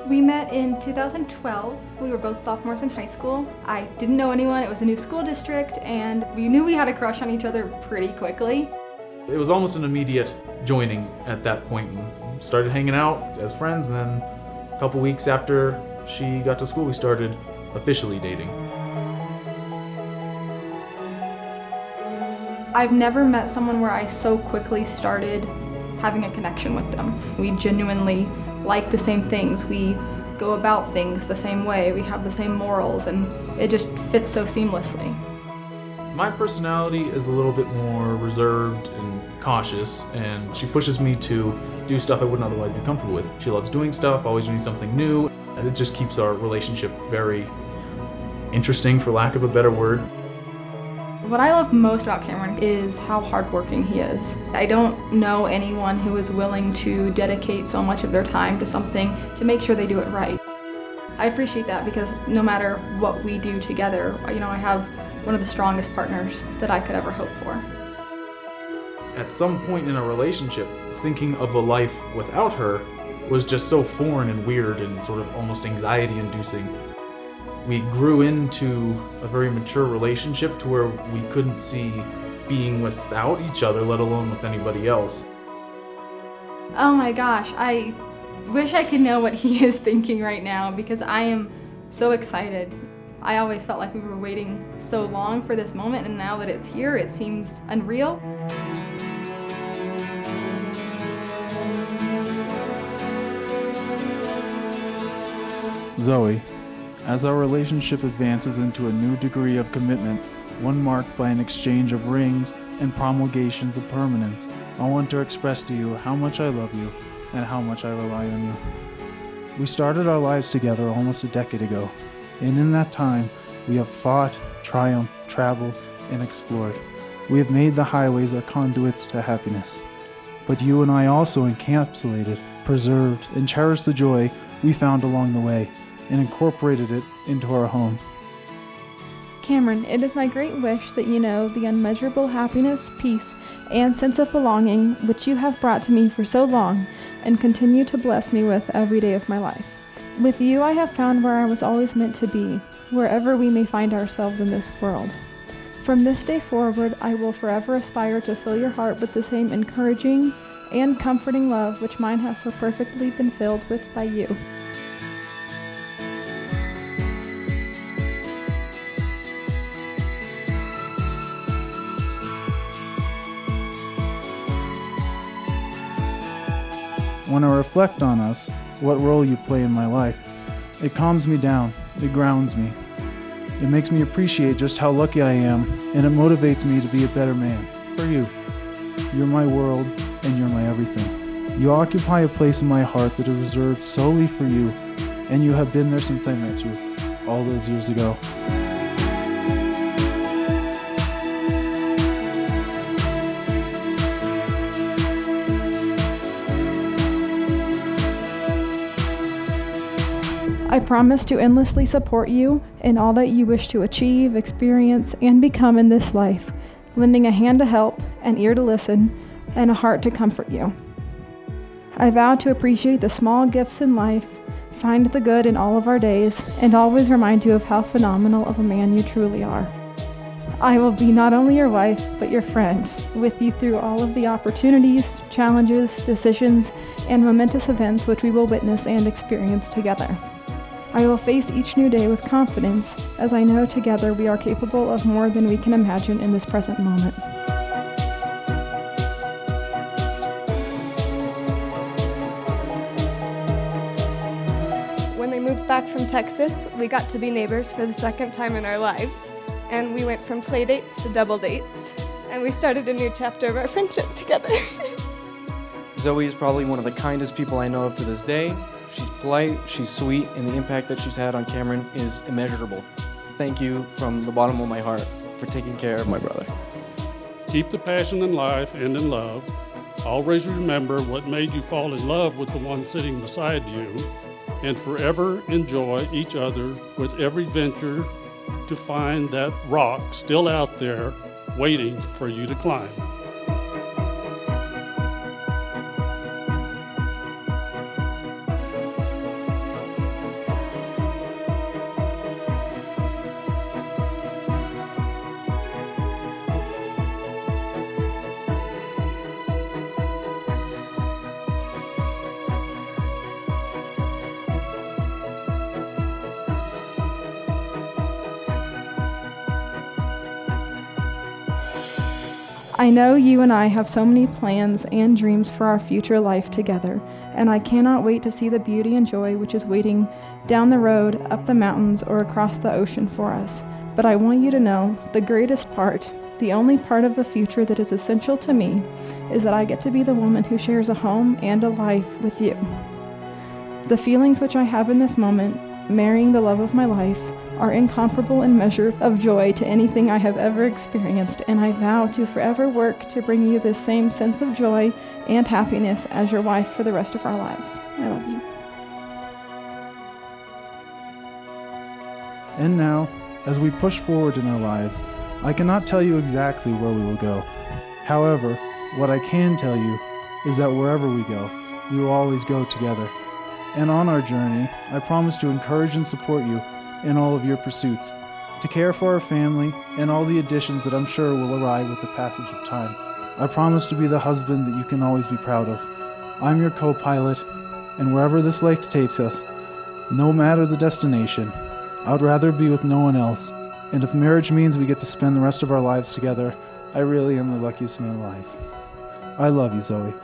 We met in 2012. We were both sophomores in high school. I didn't know anyone. It was a new school district, and we knew we had a crush on each other pretty quickly. It was almost an immediate joining at that point, and started hanging out as friends, and then a couple weeks after she got to school, we started officially dating. I've never met someone where I so quickly started having a connection with them. We genuinely like the same things. We go about things the same way. We have the same morals, and it just fits so seamlessly. My personality is a little bit more reserved and cautious, and she pushes me to do stuff I wouldn't otherwise be comfortable with. She loves doing stuff, always doing something new, and it just keeps our relationship very interesting, for lack of a better word. What I love most about Cameron is how hardworking he is. I don't know anyone who is willing to dedicate so much of their time to something to make sure they do it right. I appreciate that because no matter what we do together, I have one of the strongest partners that I could ever hope for. At some point in a relationship, thinking of a life without her was just so foreign and weird and sort of almost anxiety-inducing. We grew into a very mature relationship to where we couldn't see being without each other, let alone with anybody else. Oh my gosh, I wish I could know what he is thinking right now because I am so excited. I always felt like we were waiting so long for this moment, and now that it's here, it seems unreal. Zoe, as our relationship advances into a new degree of commitment, one marked by an exchange of rings and promulgations of permanence, I want to express to you how much I love you and how much I rely on you. We started our lives together almost a decade ago, and in that time, we have fought, triumphed, traveled, and explored. We have made the highways our conduits to happiness. But you and I also encapsulated, preserved, and cherished the joy we found along the way, and incorporated it into our home. Cameron, it is my great wish that you know the unmeasurable happiness, peace, and sense of belonging which you have brought to me for so long and continue to bless me with every day of my life. With you, I have found where I was always meant to be, wherever we may find ourselves in this world. From this day forward, I will forever aspire to fill your heart with the same encouraging and comforting love which mine has so perfectly been filled with by you. When I reflect on us, what role you play in my life, it calms me down, it grounds me. It makes me appreciate just how lucky I am, and it motivates me to be a better man. For you. You're my world, and you're my everything. You occupy a place in my heart that is reserved solely for you, and you have been there since I met you, all those years ago. I promise to endlessly support you in all that you wish to achieve, experience, and become in this life, lending a hand to help, an ear to listen, and a heart to comfort you. I vow to appreciate the small gifts in life, find the good in all of our days, and always remind you of how phenomenal of a man you truly are. I will be not only your wife, but your friend, with you through all of the opportunities, challenges, decisions, and momentous events which we will witness and experience together. I will face each new day with confidence, as I know together we are capable of more than we can imagine in this present moment. When they moved back from Texas, we got to be neighbors for the second time in our lives, and we went from play dates to double dates, and we started a new chapter of our friendship together. Zoe is probably one of the kindest people I know of to this day. She's polite, she's sweet, and the impact that she's had on Cameron is immeasurable. Thank you from the bottom of my heart for taking care of my brother. Keep the passion in life and in love. Always remember what made you fall in love with the one sitting beside you, and forever enjoy each other with every venture to find that rock still out there waiting for you to climb. I know you and I have so many plans and dreams for our future life together, and I cannot wait to see the beauty and joy which is waiting down the road, up the mountains, or across the ocean for us. But I want you to know the greatest part, the only part of the future that is essential to me, is that I get to be the woman who shares a home and a life with you. The feelings which I have in this moment, marrying the love of my life, are incomparable in measure of joy to anything I have ever experienced, and I vow to forever work to bring you this same sense of joy and happiness as your wife for the rest of our lives. I love you. And now, as we push forward in our lives, I cannot tell you exactly where we will go. However, what I can tell you is that wherever we go, we will always go together. And on our journey, I promise to encourage and support you in all of your pursuits, to care for our family and all the additions that I'm sure will arrive with the passage of time. I promise to be the husband that you can always be proud of. I'm your co-pilot, and wherever this lake takes us, no matter the destination, I'd rather be with no one else. And if marriage means we get to spend the rest of our lives together, I really am the luckiest man alive. I love you, Zoe.